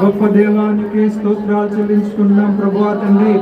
గొప్ప దేవానికి స్తోత్రాలు చెల్లించుకుంటున్నాం ప్రభువా తండ్రి.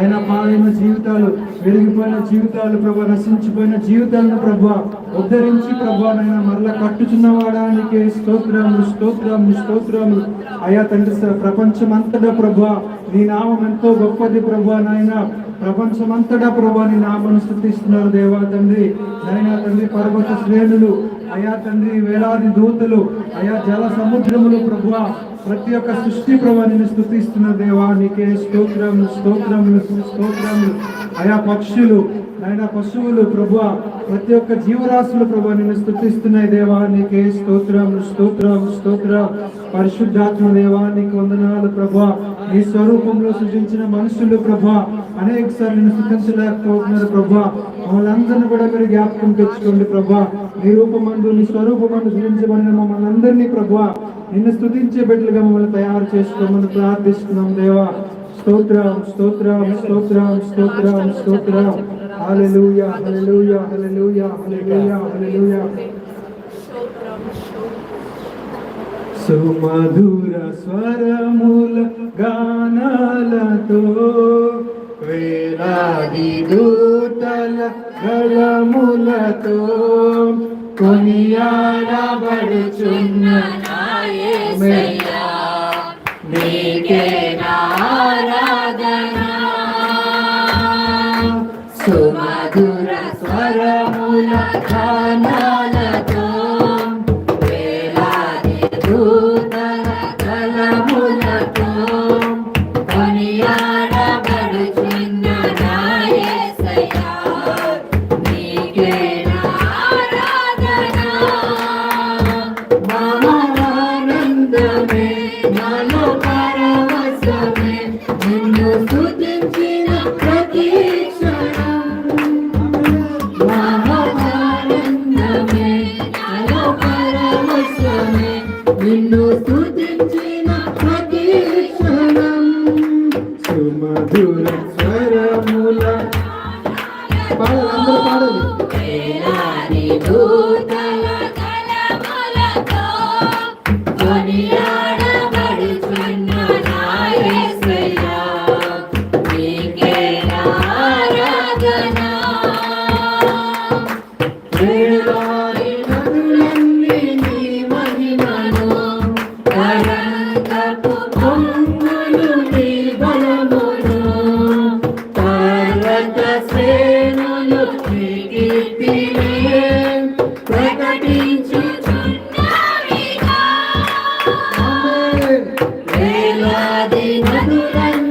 ఆయన పాలైన జీవితాలు, వెలిగిపోయిన జీవితాలు ప్రభా, నశించిపోయిన జీవితాలను ప్రభా ఉద్ధరించి ప్రభా నైనా మరలా కట్టుచున్న వాడానికి స్తోత్రములు స్తోత్రములు స్తోత్రములు. అయా తండ్రి, ప్రపంచమంతటా ప్రభా నీ నామం ఎంతో గొప్పది ప్రభా నాయన. ప్రపంచమంతటా ప్రభా నీ నామను స్తుతిస్తున్నారు దేవా తండ్రి. నాయనా తండ్రి, పర్వత శ్రేణులు అయా తండ్రి, వేలాది దూతలు అయా జల సముద్రములు ప్రభా, ప్రతి ఒక్క సృష్టి ప్రభా నిన్ను స్తుతిస్తున్న దేవా నీకే స్తోత్రములు స్తోత్రములు స్తోత్రములు. అయా పక్షులు నాయన, పశువులు ప్రభా, ప్రతి ఒక్క జీవరాశులు ప్రభా నిన్ను స్తుతిస్తున్నాయి దేవా నీకే స్తోత్రములు స్తోత్రములు స్తోత్రం. పరిశుద్ధాత్మ దేవా నీకు వందనాలు ప్రభా. నీ స్వరూపంలో సృజించిన మనుషులు ప్రభా అనేక సార్లు నిన్ను స్తుతించలేకపోతున్నారు ప్రభా. మమ్మల్ని అందరినీ కూడా మీరు జ్ఞాపకం తెచ్చుకోండి ప్రభా. నీ రూపమందు, నీ స్వరూపమందు సృజించబడిన మమ్మల్ని అందరినీ ప్రభా నిన్ను స్తుతించే బిడ్డలుగా మమ్మల్ని తయారు చేసుకోమని ప్రార్థిస్తున్నాం దేవా. స్తోత్రం స్తోత్రం స్తోత్రం స్తోత్రం స్తోత్రం. హల్లెలూయా హల్లెలూయా హల్లెలూయా హల్లెలూయా హల్లెలూయా. సుమధుర స్వరముల గానాలతో వేలాది దూతల గళములతో కొనియాడబడుచున్న నా యేసయ్యా, నీకే ఆరాధన. సుమధుర స్వరముల గానాలతో వేలాది దూతల గళములతో కొనియాడబడుచున్న నా యేసయ్యా, నీకే ఆనందమే నాలో పరవశమే, నిన్ను స్తుతించిన ప్రతి క్షణం. ఆనందమే నాలో పరవశమే, నిన్ను స్తుతించిన ప్రతి క్షణం. సుమధుర స్వరముల అందరూ పాడాలి. వేలాది దూతల గళములతో కొనియాడబడుచున్న నా యేసయ్యా, నీకే ఆరాధన. వేలాది నదులన్నీ నీ మహిమను, తరంగపు పొంగులు నీ బలమును, పర్వత శ్రేణులు నీ కీర్తినే ప్రకటించుచున్నవిగా. వేలాది నదులన్నీ